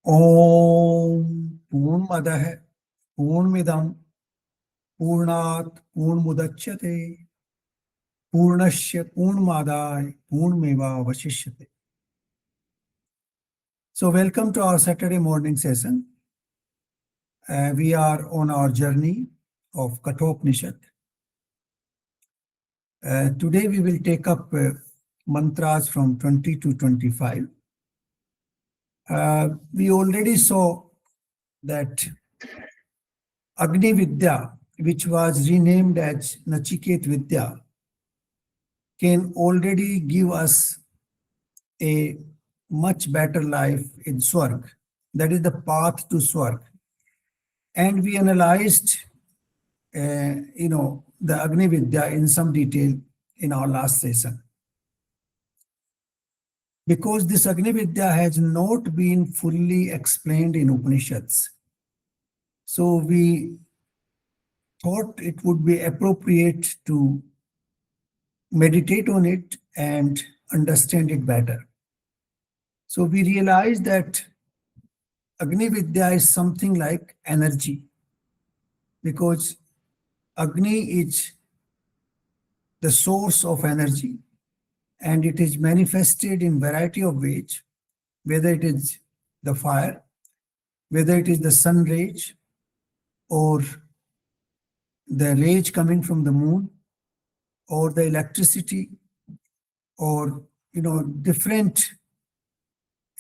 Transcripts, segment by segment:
ओम पूर्णमदः पूर्णमिदं पूर्णात् पूर्णमुदच्यते पूर्णस्य पूर्णमादाय पूर्णमेवावशिष्यते. So welcome to our Saturday morning session. We are on our journey of Kathopanishad. Today we will take up mantras from 20 to 25. We already saw that Agni Vidya, which was renamed as Nachiketa Vidya, can already give us a much better life in Swarg. That is the path to Swarg. And we analyzed, the Agni Vidya in some detail in our last session. Because this Agni Vidya has not been fully explained in Upanishads. So we thought it would be appropriate to meditate on it and understand it better. So we realized that Agni Vidya is something like energy, because Agni is the source of energy and it is manifested in variety of ways, whether it is the fire, whether it is the sun rays or the rays coming from the moon or the electricity or different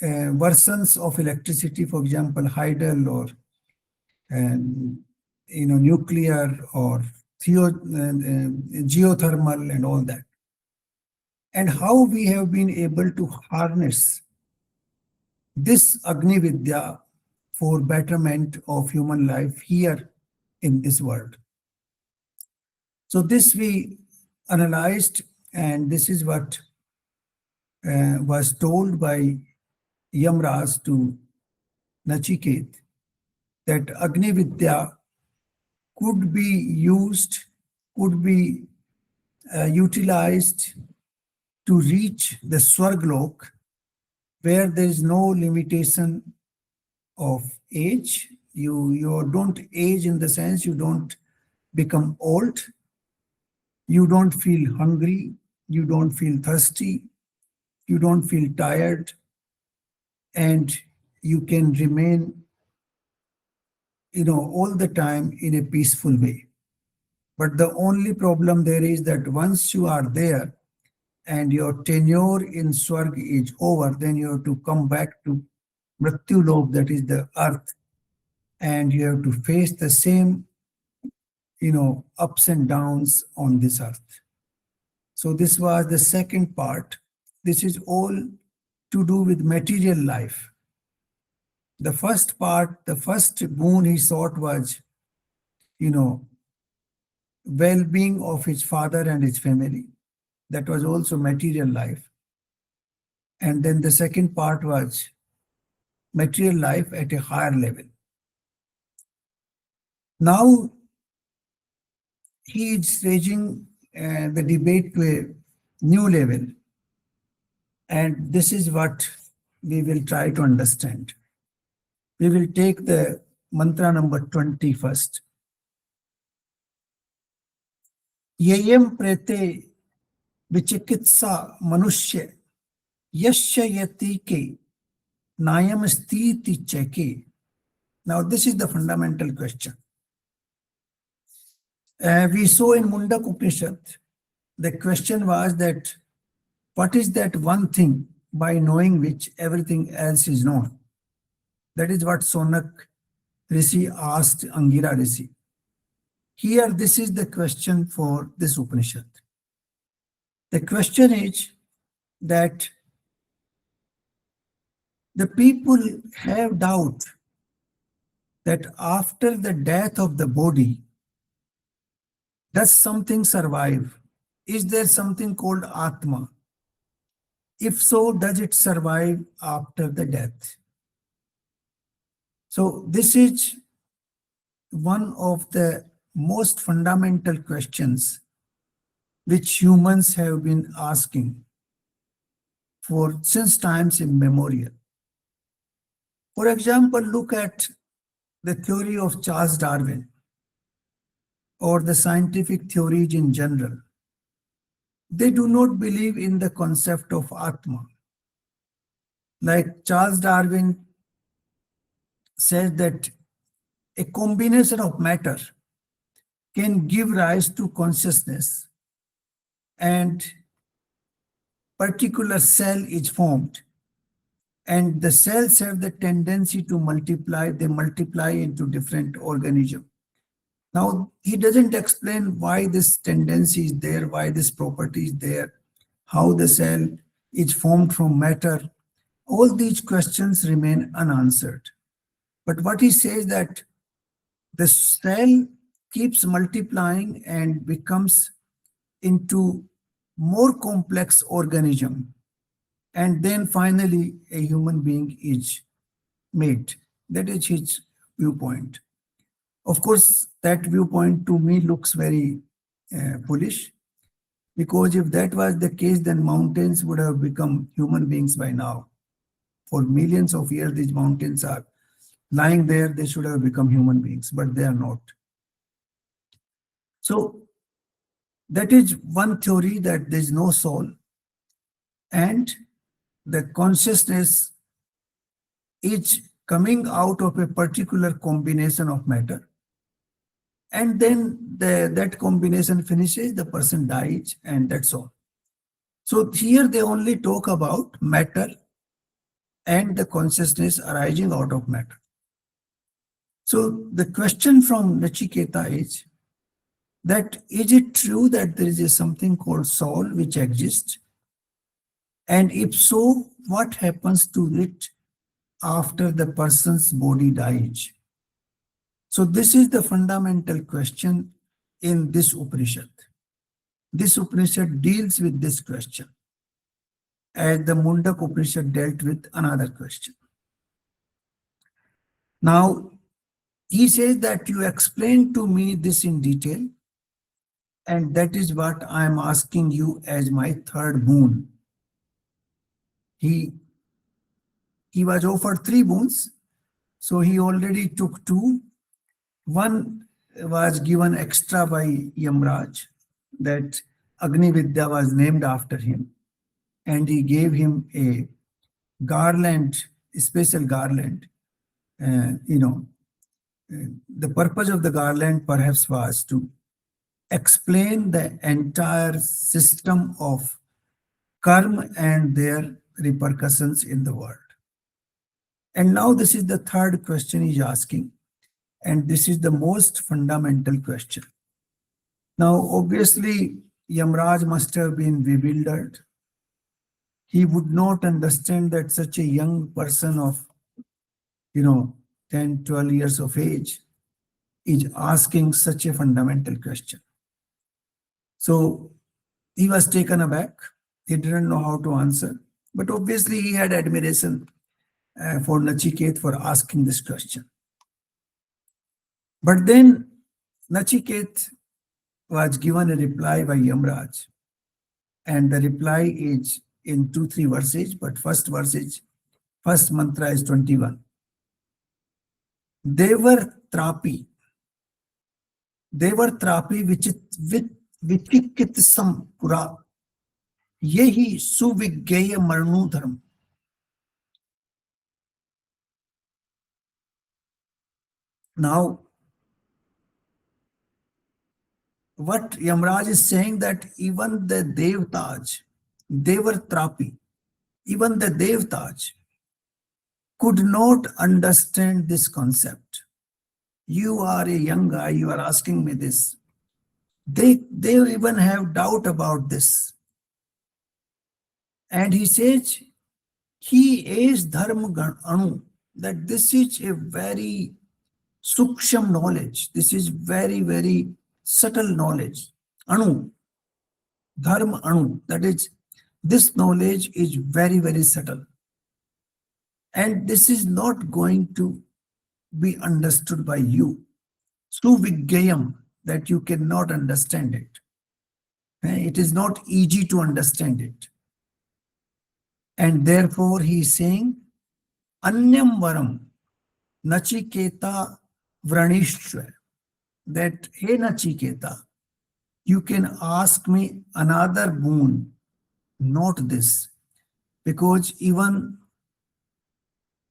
versions of electricity, for example, hydel or nuclear or geothermal and all that. And how we have been able to harness this Agni Vidya for betterment of human life here in this world. So this we analyzed, and this is what was told by Yamraj to Nachiketa, that Agni Vidya could be used, could be utilized to reach the Swarglok, where there is no limitation of age. You don't age in the sense you don't become old, you don't feel hungry, you don't feel thirsty, you don't feel tired, and you can remain all the time in a peaceful way. But the only problem there is that once you are there and your tenure in Swarg is over, then you have to come back to Mrityu Lok, that is the earth, and you have to face the same, ups and downs on this earth. So this was the second part. This is all to do with material life. The first part, the first boon he sought was, well-being of his father and his family. That was also material life. And then the second part was material life at a higher level. Now he is raising the debate to a new level. And this is what we will try to understand. We will take the mantra number 20 first. Yayam prete vichikitsa manushya yasya yati ke nayam sthiti cheke. Now this is the fundamental question. We saw in Mundak Upanishad, the question was that what is that one thing by knowing which everything else is known? That is what Sonak Rishi asked Angira Rishi. Here, this is the question for this Upanishad. The question is that the people have doubt that after the death of the body, does something survive? Is there something called Atma? If so, does it survive after the death? So this is one of the most fundamental questions which humans have been asking for since times immemorial. For example, look at the theory of Charles Darwin or the scientific theories in general. They do not believe in the concept of Atma. Like Charles Darwin says that a combination of matter can give rise to consciousness and particular cell is formed, and the cells have the tendency to multiply. They multiply into different organisms. Now, he doesn't explain why this tendency is there, why this property is there, how the cell is formed from matter. All these questions remain unanswered. But what he says that the cell keeps multiplying and becomes into more complex organism, and then finally a human being is made. That is his viewpoint. Of course, that viewpoint to me looks very foolish, because if that was the case, then mountains would have become human beings by now. For millions of years, these mountains are lying there. They should have become human beings, but they are not. So that is one theory, that there is no soul, and the consciousness is coming out of a particular combination of matter. And then that combination finishes, the person dies, and that's all. So here they only talk about matter and the consciousness arising out of matter. So the question from Nachiketa is that, is it true that there is something called soul which exists? And if so, what happens to it after the person's body dies? So this is the fundamental question in this Upanishad. This Upanishad deals with this question, as the Mundak Upanishad dealt with another question. Now, he says that you explain to me this in detail, and that is what I am asking you as my third boon. He was offered 3 boons, so he already took 2. One was given extra by Yamraj, that Agni Vidya was named after him, and he gave him a garland, a special garland. The purpose of the garland perhaps was to explain the entire system of karma and their repercussions in the world. And now this is the third question he's asking, and this is the most fundamental question. Now, obviously, Yamraj must have been bewildered. He would not understand that such a young person of, 10, 12 years of age is asking such a fundamental question. So he was taken aback. He didn't know how to answer. But obviously, he had admiration for Nachiketa for asking this question. But then Nachiketa was given a reply by Yamraj. And the reply is in 2-3 verses, but first mantra is 21. Devar trapi vichikit sampura yehi suvigaya marnu dharma. Now, what Yamraj is saying, that even the Devtas, Devar trapi, even the Devtas could not understand this concept. You are a young guy, you are asking me this. They even have doubt about this. And he says, he is dharma anu, that this is a very suksham knowledge. This is very, very subtle knowledge. Anu, dharma anu, that is, this knowledge is very, very subtle. And this is not going to be understood by you. Suvigayam, that you cannot understand it. It is not easy to understand it. And therefore he is saying, Anyam varam, Nachiketa Vranishwa, that, hey Nachiketa, you can ask me another boon, not this, because even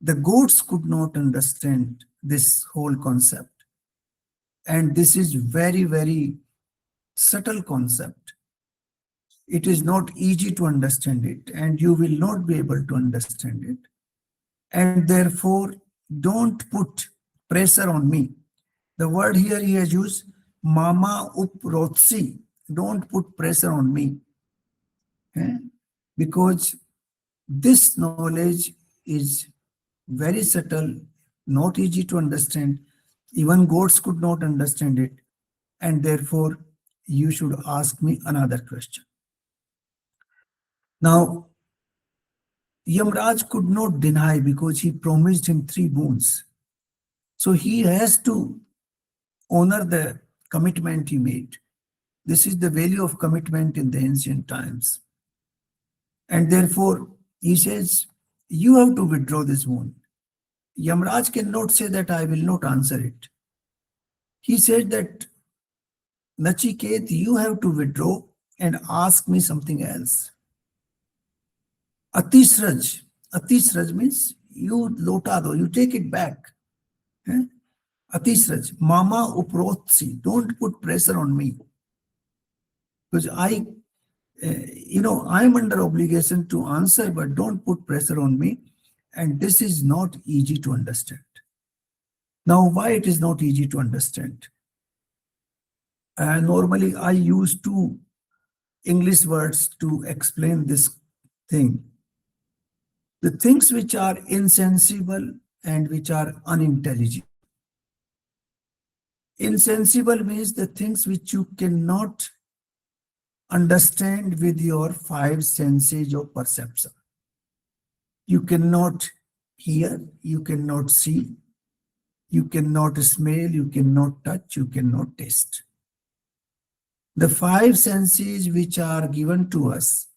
the goats could not understand this whole concept. And this is very, very subtle concept. It is not easy to understand it, and you will not be able to understand it. And therefore, don't put pressure on me. The word here he has used, mama uprotsi. Don't put pressure on me. eh? Because this knowledge is very subtle, not easy to understand. Even goats could not understand it. And therefore, you should ask me another question. Now, Yamraj could not deny because he promised him 3 boons. So he has to honor the commitment he made. This is the value of commitment in the ancient times. And therefore, he says, you have to withdraw this boon. Yamraj cannot say that I will not answer it. He said that, Nachiket, you have to withdraw and ask me something else. Atisraj. Atisraj means you lota do, you take it back. eh? Atisraj. Mama uprotsi. Don't put pressure on me. Because I'm under obligation to answer, but don't put pressure on me. And this is not easy to understand. Now, why it is not easy to understand? Normally, I use 2 English words to explain this thing. The things which are insensible and which are unintelligible. Insensible means the things which you cannot understand with your 5 senses of perception. You cannot hear, you cannot see, you cannot smell, you cannot touch, you cannot taste. The 5 senses which are given to us,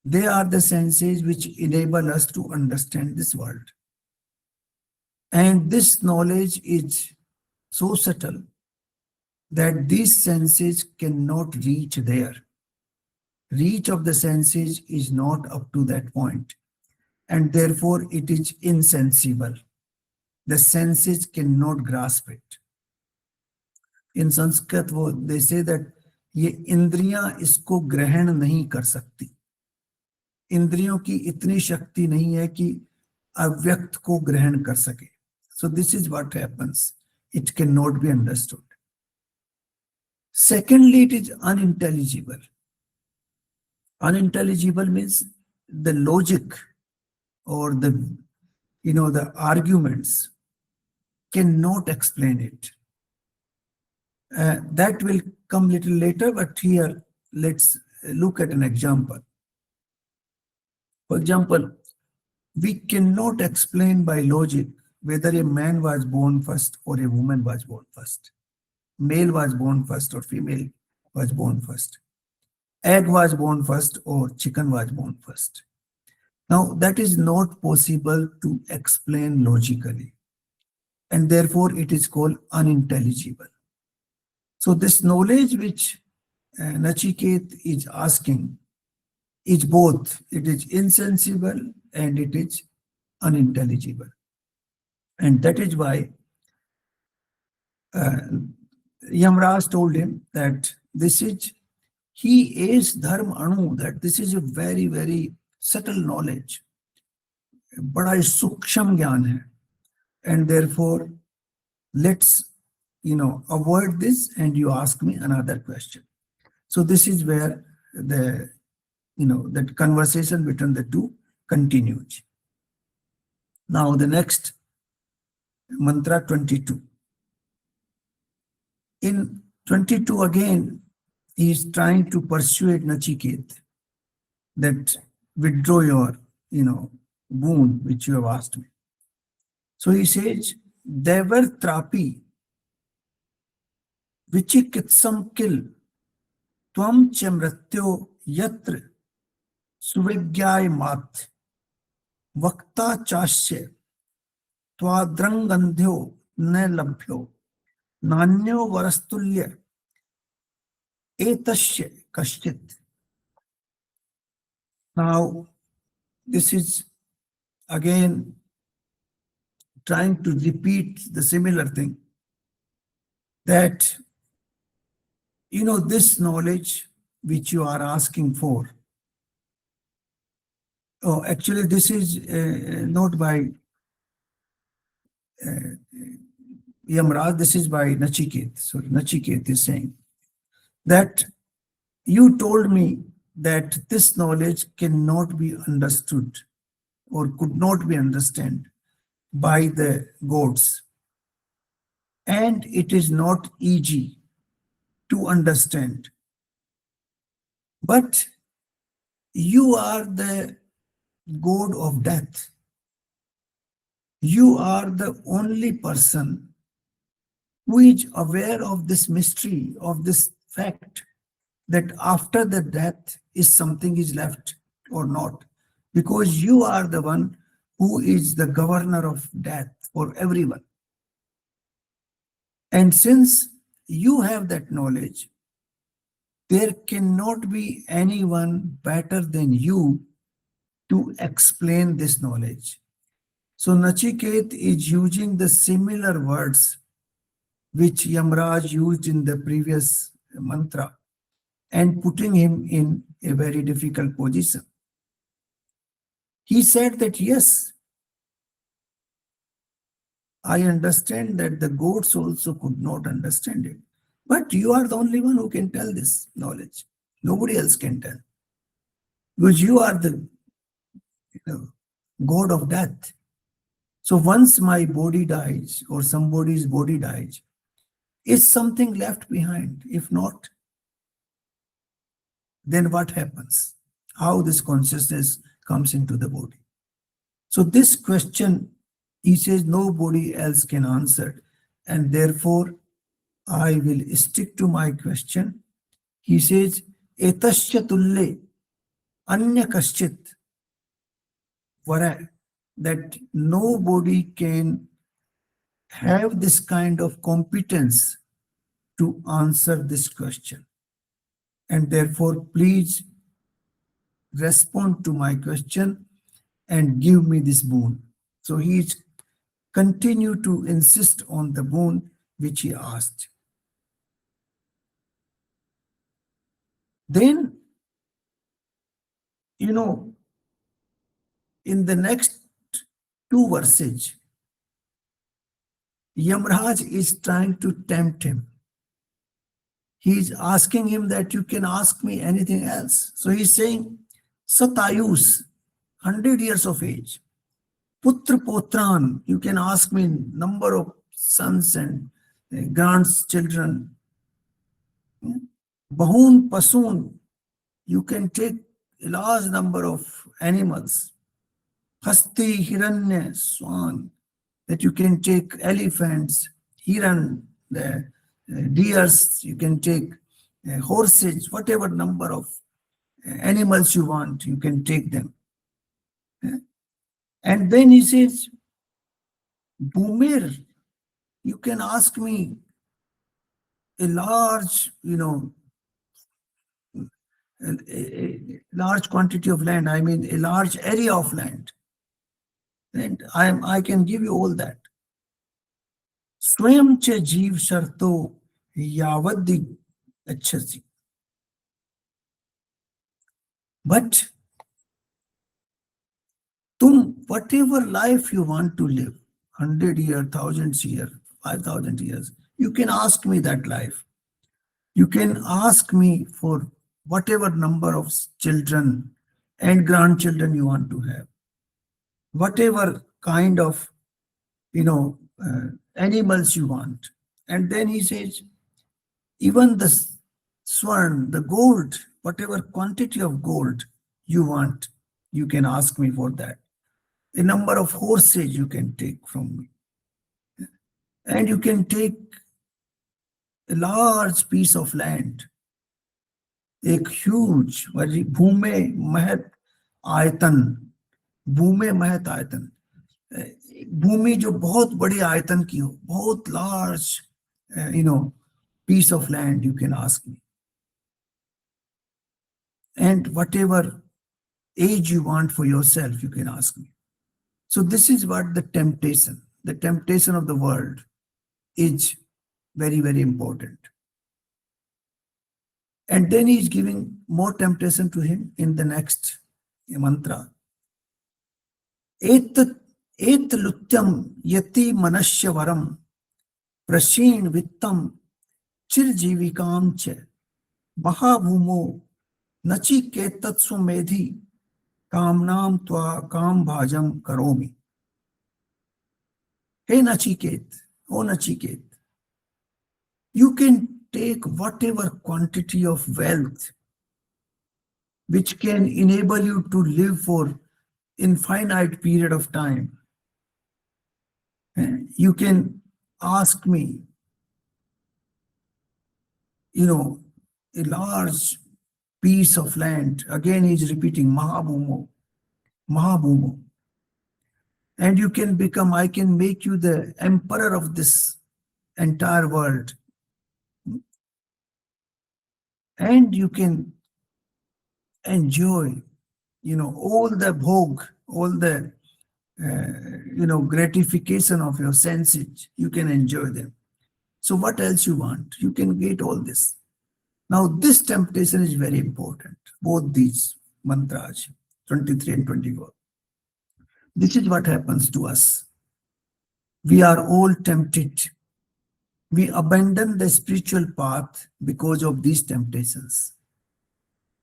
they are the senses which enable us to understand this world. And this knowledge is so subtle that these senses cannot reach there. Reach of the senses is not up to that point, and therefore it is insensible. The senses cannot grasp it. In Sanskrit, they say that ये इंद्रियां इसको ग्रहण नहीं कर सकती. इंद्रियों की इतनी शक्ति नहीं है कि अव्यक्त को ग्रहण कर सके. So this is what happens. It cannot be understood. Secondly, it is unintelligible. Unintelligible means the logic or the arguments cannot explain it. That will come little later, but here let's look at an example. For example, we cannot explain by logic whether a man was born first or a woman was born first. Male was born first or female was born first. Egg was born first or chicken was born first. Now, that is not possible to explain logically, and therefore it is called unintelligible. So this knowledge which Nachiket is asking is both. It is insensible and it is unintelligible. And that is why Yamraj told him that he is dharma anu, that this is a very, very subtle knowledge. Bada suksham gyan hai. And therefore, let's avoid this and you ask me another question. So this is where that conversation between the two continues. Now the next mantra 22. In 22 again, he is trying to persuade Nachiket that withdraw your boon which you have asked me. So he says, Devar trapi vichikitsam kil tvam chamratyo yatra suvigyay mat vakta chasya त्वाद्रंगंध्यो न लभ्यो नान्यो वरस्तुल्य एतस्य कश्चित. Now, this is again trying to repeat the similar thing, that this knowledge which you are asking for. Oh, actually, this is not by Yamraj, this is by Nachiketa. So Nachiketa is saying that you told me that this knowledge cannot be understood or could not be understood by the gods, and it is not easy to understand. But you are the god of death. You are the only person who is aware of this mystery, of this fact, that after the death is something is left or not, because you are the one who is the governor of death for everyone. And since you have that knowledge, there cannot be anyone better than you to explain this knowledge. So Nachiket is using the similar words which Yamraj used in the previous mantra and putting him in a very difficult position. He said that, yes, I understand that the gods also could not understand it. But you are the only one who can tell this knowledge. Nobody else can tell. Because you are the god of death. So once my body dies or somebody's body dies, is something left behind? If not, then what happens? How this consciousness comes into the body? So this question, he says, nobody else can answer. And therefore, I will stick to my question. He says, etasya tulle anya kaschit vara, that nobody can have this kind of competence to answer this question. And therefore, please respond to my question and give me this boon. So he continued to insist on the boon which he asked. Then, in the next two verses, Yamraj is trying to tempt him. He's asking him that you can ask me anything else. So he's saying, Satayus, 100 years of age. Putra Potran, you can ask me number of sons and grandchildren. Bahun Pasun, you can take a large number of animals. Hasti Hiranya Swan, that you can take elephants, Hiran, the deers, you can take horses, whatever number of animals you want, you can take them. And then he says, Bumir, you can ask me a large, a large quantity of land, I mean a large area of land. And I can give you all that. Swayam cha jeev sharto yavaddi achasi. But whatever life you want to live, 100 years, 1,000 years, 5,000 years, you can ask me that life. You can ask me for whatever number of children and grandchildren you want to have. Whatever kind of, animals you want. And then he says, even the swarm, the gold, whatever quantity of gold you want, you can ask me for that. The number of horses you can take from me. And you can take a large piece of land, a huge, Bhume Mahat Ayatan, Bhume Mahat Ayatan, भूमि जो बहुत बड़ी आयतन की हो, बहुत large, piece of land, you can ask me. And whatever age you want for yourself, you can ask me. So this is what the temptation of the world is very, very important. And then he is giving more temptation to him in the next mantra. Et et lutyam yati manasya varam prashin vittam chirjivikam cha mahabhumo nachiketatsu medhi kamnam tva kam bhajam karomi. Hey Nachiket, oh Nachiket, you can take whatever quantity of wealth which can enable you to live for infinite period of time. You can ask me, a large piece of land. Again, he's repeating Mahabhumo, Mahabhumo. And you can become, I can make you the emperor of this entire world. And you can enjoy, all the bhog, all the, gratification of your senses. You can enjoy them. So what else you want? You can get all this. Now, this temptation is very important. Both these mantras, 23 and 24. This is what happens to us. We are all tempted. We abandon the spiritual path because of these temptations.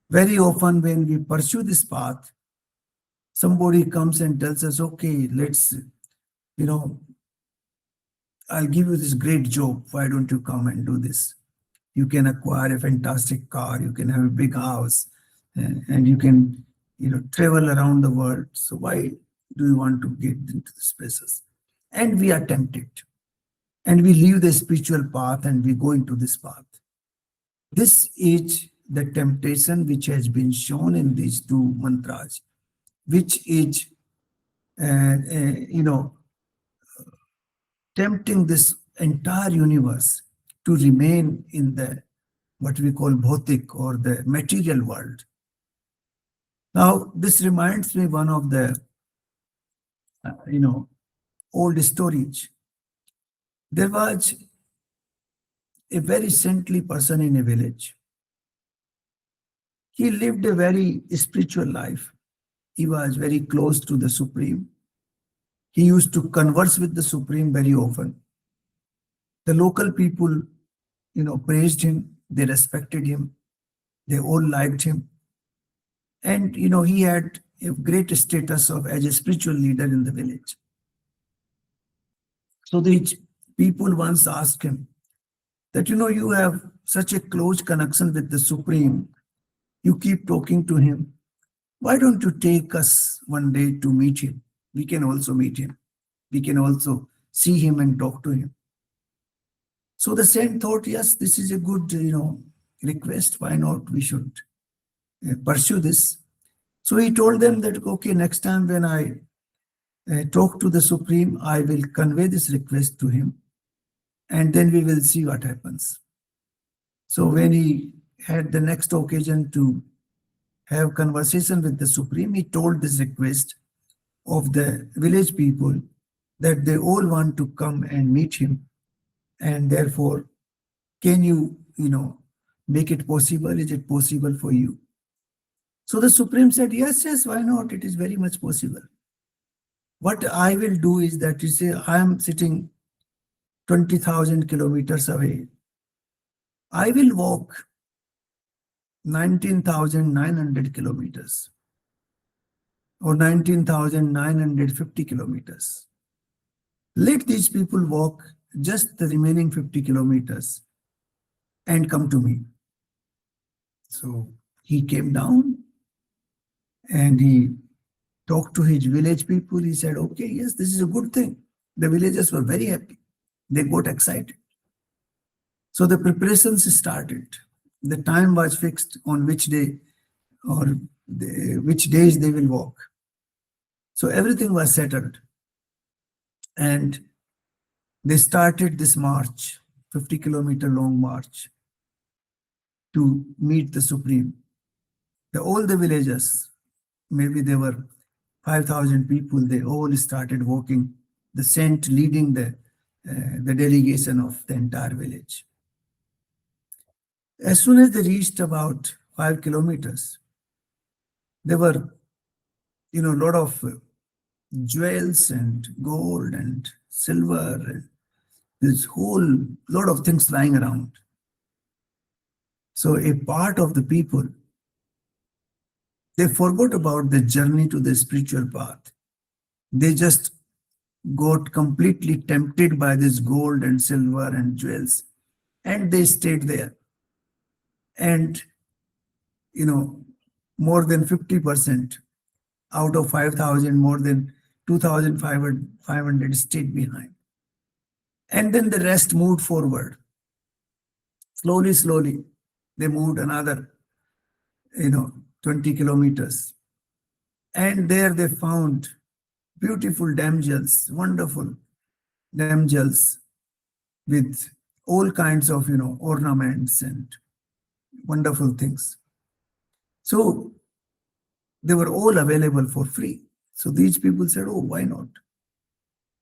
Very often when we pursue this path, somebody comes and tells us, okay, let's, I'll give you this great job. Why don't you come and do this? You can acquire a fantastic car. You can have a big house, and you can, travel around the world. So why do you want to get into the spaces? And we are tempted. And we leave the spiritual path and we go into this path. This is the temptation which has been shown in these two mantras, which is, tempting this entire universe to remain in the what we call bhotik or the material world. Now, this reminds me one of the, old stories. There was a very saintly person in a village. He lived a very spiritual life. He was very close to the Supreme. He used to converse with the Supreme very often. The local people, praised him. They respected him. They all liked him. And, he had a great status of as a spiritual leader in the village. So the people once asked him that, you have such a close connection with the Supreme. You keep talking to him. Why don't you take us one day to meet him? We can also meet him. We can also see him and talk to him. So the saint thought, yes, this is a good, request. Why not? We should pursue this. So he told them that, okay, next time when I talk to the Supreme, I will convey this request to him, and then we will see what happens. So when he had the next occasion to have conversation with the Supreme, he told this request of the village people that they all want to come and meet him, and therefore, can you, make it possible? Is it possible for you? So the Supreme said, yes, yes, why not? It is very much possible. What I will do is that you say, I am sitting 20,000 kilometers away. I will walk 19,900 kilometers or 19,950 kilometers. Let these people walk just the remaining 50 kilometers and come to me. So he came down and he talked to his village people. He said, okay, yes, this is a good thing. The villagers were very happy. They got excited. So the preparations started. The time was fixed on which day or which days they will walk. So everything was settled. And they started this march, 50-kilometer long march, to meet the Supreme. All the villagers, maybe there were 5,000 people, they all started walking, the saint leading the delegation of the entire village. As soon as they reached about 5 kilometers, there were, a lot of jewels and gold and silver and this whole lot of things lying around. So a part of the people, they forgot about the journey to the spiritual path. They just got completely tempted by this gold and silver and jewels, and they stayed there. And, more than 50% out of 5,000, more than 2,500 stayed behind. And then the rest moved forward. Slowly, slowly, they moved another, 20 kilometers. And there they found beautiful damsels, wonderful damsels with all kinds of, ornaments and wonderful things. So they were all available for free. So these people said, oh, why not?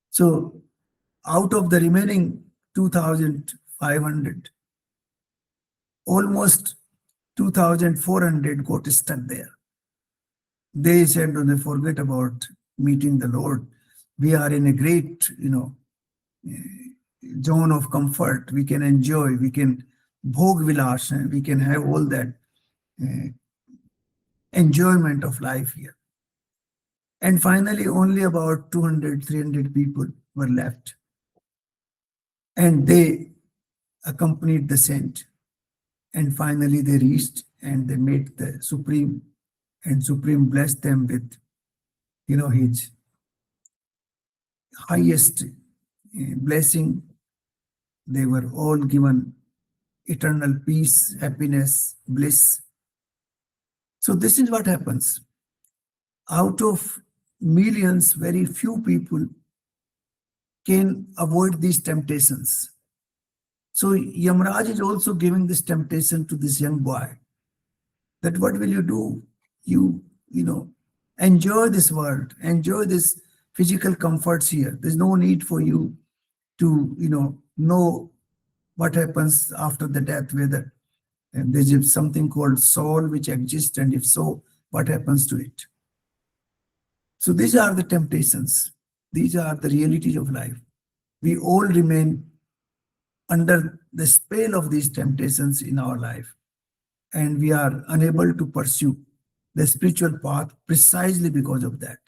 So out of the remaining 2,500, almost 2,400 got stuck there. They said, oh, they forget about meeting the Lord. We are in a great, zone of comfort. We can enjoy, we can bhog vilas, and we can have all that enjoyment of life here. And finally, only about 200, 300 people were left. And they accompanied the saint. And finally, they reached and they met the Supreme. And Supreme blessed them with, his highest blessing. They were all given eternal peace, happiness, bliss. So this is what happens. Out of millions, very few people can avoid these temptations. So Yamraj is also giving this temptation to this young boy. That what will you do? You enjoy this world, enjoy this physical comforts here. There's no need for you to, know what happens after the death, whether there's something called soul which exists, and if so, what happens to it. So these are the temptations. These are the realities of life. We all remain under the spell of these temptations in our life, and we are unable to pursue the spiritual path precisely because of that.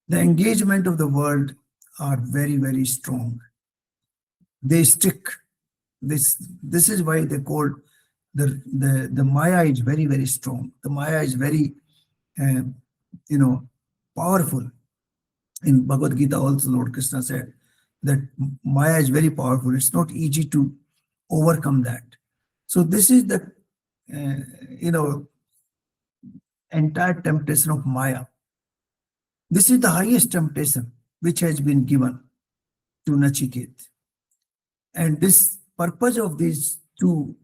The engagement of the world are very, very strong. They stick. This is why they call the Maya is very, very strong. The Maya is very, powerful. In Bhagavad Gita also, Lord Krishna said that Maya is very powerful. It's not easy to overcome that. So this is the, entire temptation of Maya. This is the highest temptation which has been given to Nachiketa. And this purpose of these two,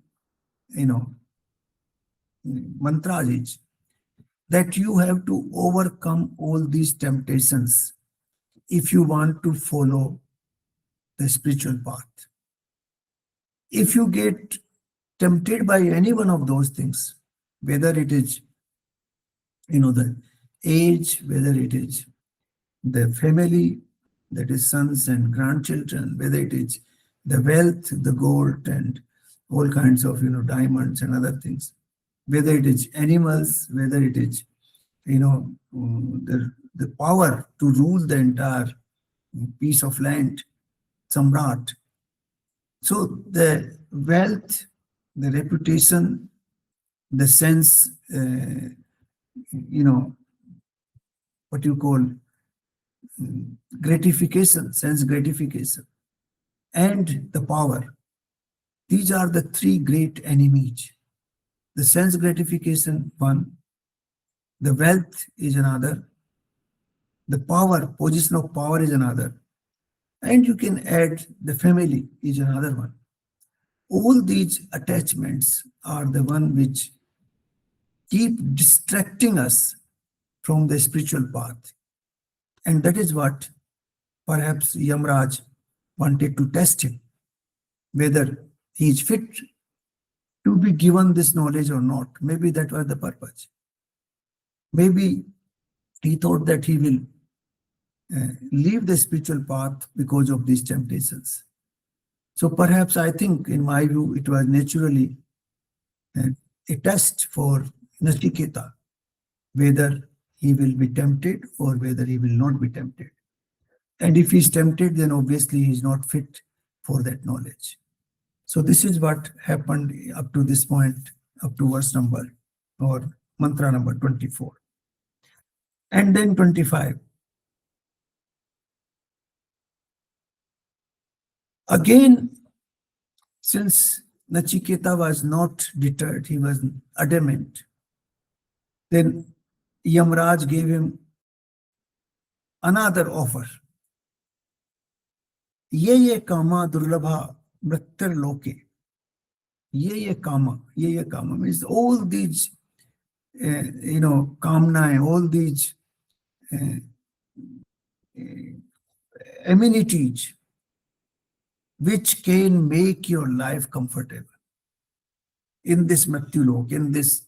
mantras is that you have to overcome all these temptations if you want to follow the spiritual path. If you get tempted by any one of those things, whether it is, the age, whether it is the family, that is sons and grandchildren, whether it is the wealth, the gold, and all kinds of, diamonds and other things, whether it is animals, whether it is, the power to rule the entire piece of land, samrat. So the wealth, the reputation, the sense, what you call gratification, sense gratification, and the power. These are the three great enemies. The sense gratification, one. The wealth is another. The power, position of power is another. And you can add the family is another one. All these attachments are the one which keep distracting us from the spiritual path. And that is what perhaps Yamraj wanted to test him, whether he is fit to be given this knowledge or not. Maybe that was the purpose. Maybe he thought that he will leave the spiritual path because of these temptations. So perhaps I think, in my view, it was naturally uh, a test for Nachiketa, whether he will be tempted or whether he will not be tempted. And if he's tempted, then obviously he's not fit for that knowledge. So this is what happened up to this point, up to verse number or mantra number 24. And then 25. Again, since Nachiketa was not deterred, he was adamant, then Yamraj gave him another offer. Ye kama durlabha mrittar loke. Ye kama means all these, kamna, all these amenities which can make your life comfortable in this Mrityulok, in this,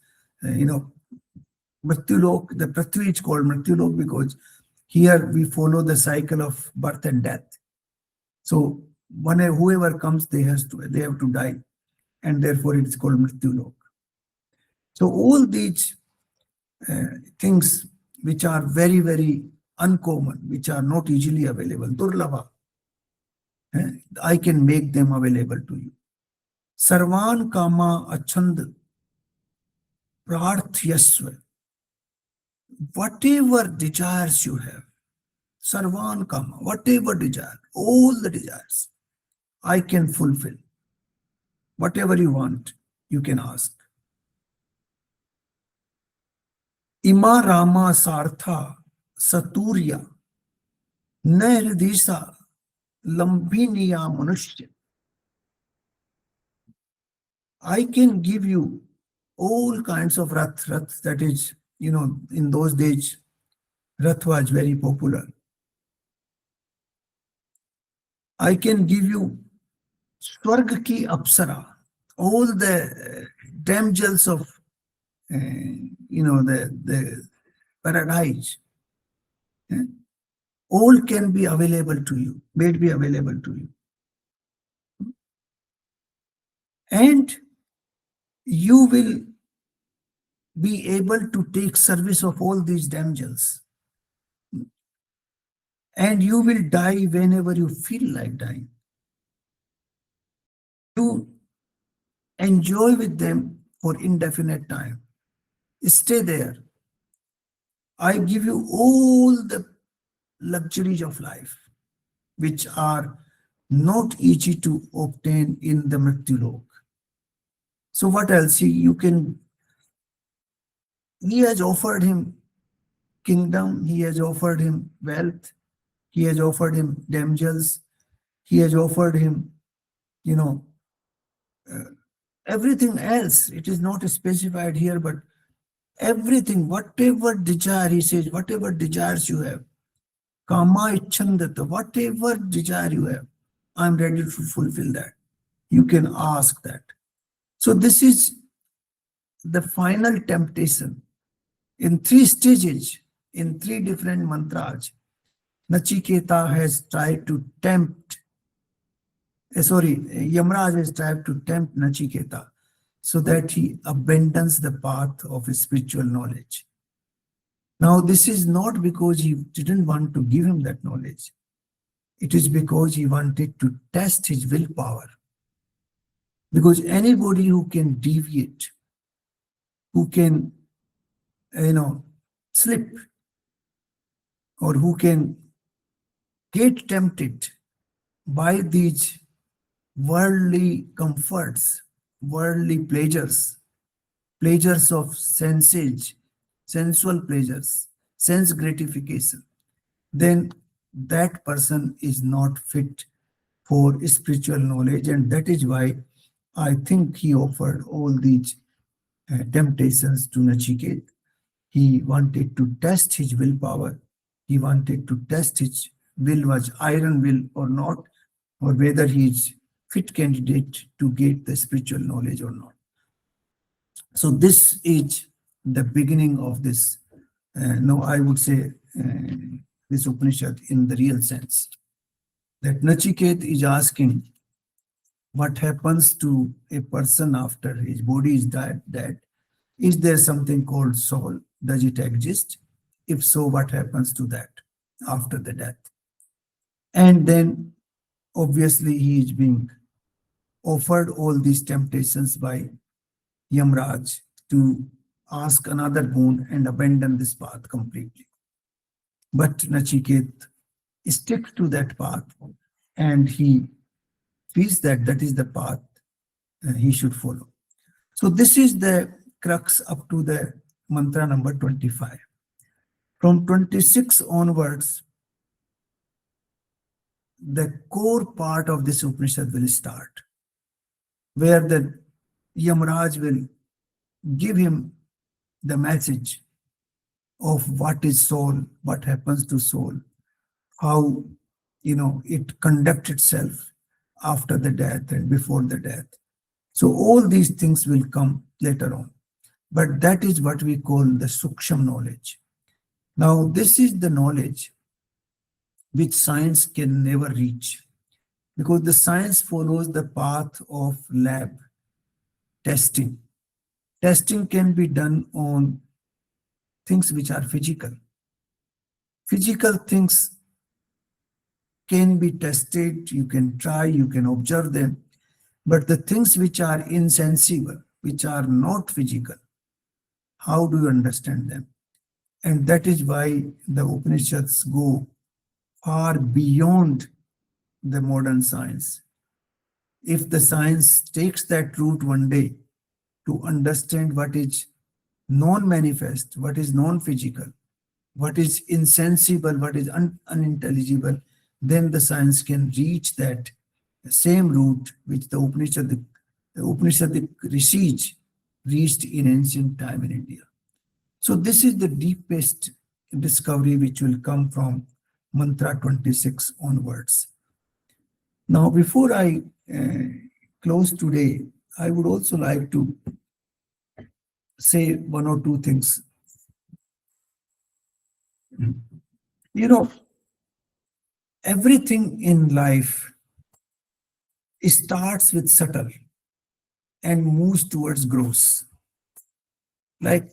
Mrityulok, the Prithvi is called Mrityulok because here we follow the cycle of birth and death. So whoever comes, they have to die, and therefore it is called Mrityulok. So all these things which are very, very uncommon, which are not easily available, durlabha, I can make them available to you. Sarvan kama achand prarthyasva. Whatever desires you have, sarvan kama, whatever desire, all the desires, I can fulfill. Whatever you want, you can ask. Ima Rama Sartha Saturya Nairdisa Lambiniya Manushya. I can give you all kinds of rath. Rath, that is, in those days, rath was very popular. I can give you Swarg ki Apsara, all the damsels of, the paradise. All can be available to you, made be available to you. And you will be able to take service of all these damsels. And you will die whenever you feel like dying. You enjoy with them for indefinite time. Stay there. I give you all the luxuries of life, which are not easy to obtain in the Mrityulok. So what else? He has offered him kingdom, he has offered him wealth, he has offered him damsels, he has offered him, everything else. It is not specified here, but everything, whatever desire, he says, whatever desires you have, kama icchandata, whatever desire you have, I'm ready to fulfill that. You can ask that. So this is the final temptation in 3 stages, in 3 different mantras. Nachiketa has tried to tempt, Yamraj has tried to tempt Nachiketa so that he abandons the path of spiritual knowledge. Now, this is not because he didn't want to give him that knowledge. It is because he wanted to test his willpower. Because anybody who can deviate, who can, slip, or who can get tempted by these worldly comforts, worldly pleasures, pleasures of sensual pleasures, sense gratification, then that person is not fit for spiritual knowledge. And that is why I think he offered all these temptations to Nachiket. He wanted to test his willpower. He wanted to test his will was iron will or not, or whether he is fit candidate to get the spiritual knowledge or not. So this is the beginning of this. No, I would say this Upanishad in the real sense. That Nachiket is asking what happens to a person after his body is dead. Is there something called soul? Does it exist? If so, what happens to that after the death? And then obviously he is being offered all these temptations by Yamraj to ask another boon and abandon this path completely. But Nachiket sticks to that path and he feels that that is the path he should follow. So this is the crux up to the mantra number 25. From 26 onwards, the core part of this Upanishad will start, where the Yamraj will give him the message of what is soul, what happens to soul, how it conducts itself after the death and before the death. So all these things will come later on. But that is what we call the Suksham knowledge. Now, this is the knowledge which science can never reach, because the science follows the path of lab testing. Testing can be done on things which are physical. Physical things can be tested, you can try, you can observe them, but the things which are insensible, which are not physical, how do you understand them? And that is why the Upanishads go far beyond the modern science. If the science takes that route one day to understand what is non-manifest, what is non-physical, what is insensible, what is unintelligible, then the science can reach that same route which the Upanishadic rishis reached in ancient time in India. So this is the deepest discovery which will come from mantra 26 onwards. Now, before I close today, I would also like to say one or two things. You know, everything in life starts with subtle and moves towards gross. Like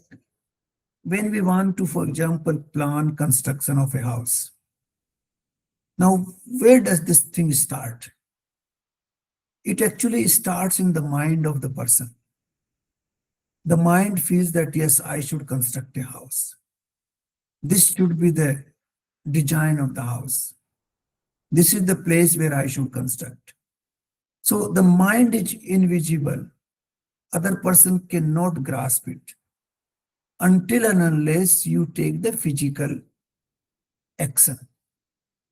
when we want to, for example, plan construction of a house. Now, where does this thing start? It actually starts in the mind of the person. The mind feels that, yes, I should construct a house. This should be the design of the house. This is the place where I should construct. So the mind is invisible. Other person cannot grasp it until and unless you take the physical action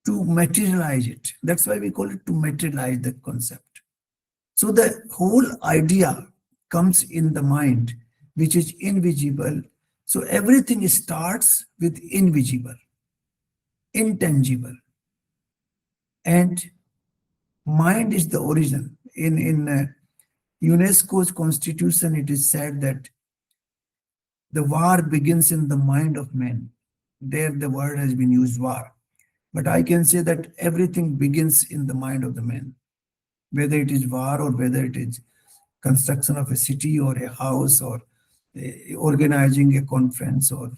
to materialize it. That's why we call it to materialize the concept. So the whole idea comes in the mind, which is invisible. So everything starts with invisible, intangible. And mind is the origin. In UNESCO's constitution, it is said that the war begins in the mind of man. There the word has been used, war. But I can say that everything begins in the mind of the man, whether it is war or whether it is construction of a city or a house or organizing a conference or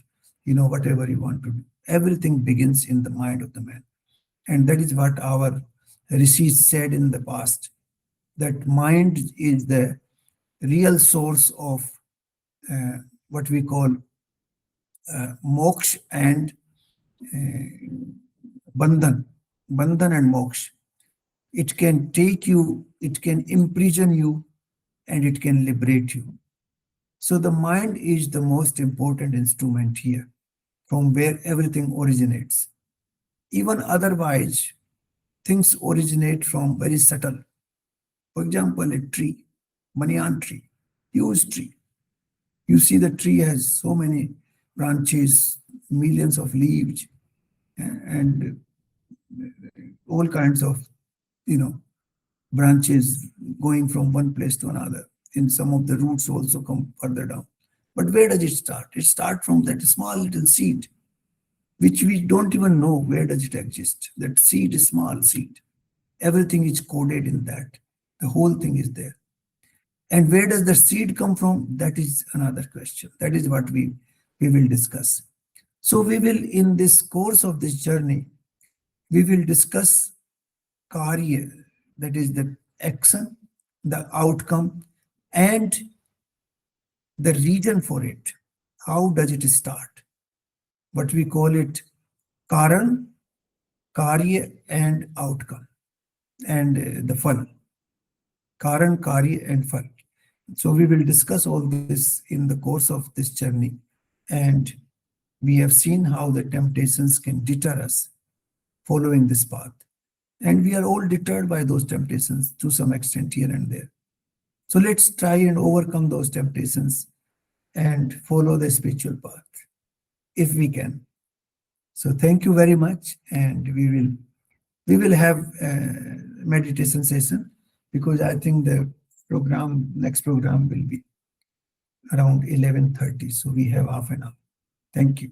whatever you want to do. Everything begins in the mind of the man. And that is what our rishis said in the past, that mind is the real source of what we call moksha and bandhan and moksha. It can take you, it can imprison you, and it can liberate you. So the mind is the most important instrument here, from where everything originates. Even otherwise, things originate from very subtle. For example, a tree, banyan tree, huge tree. You see the tree has so many branches, millions of leaves, and all kinds of, you know, branches going from one place to another. And some of the roots also come further down. But where does it start? It starts from that small little seed, which we don't even know where does it exist. That seed is small seed. Everything is coded in that. The whole thing is there. And where does the seed come from? That is another question. That is what we will discuss. So we will, in this course of this journey, we will discuss karya, that is the action, the outcome, and the reason for it. How does it start? What we call it karan, karya, and outcome, and the fal. Karan, karya, and fal. So we will discuss all this in the course of this journey. And we have seen how the temptations can deter us following this path. And we are all deterred by those temptations to some extent here and there. So let's try and overcome those temptations and follow the spiritual path if we can. So thank you very much, and we will have a meditation session, because I think the next program will be around 11:30. So we have half an hour. Thank you.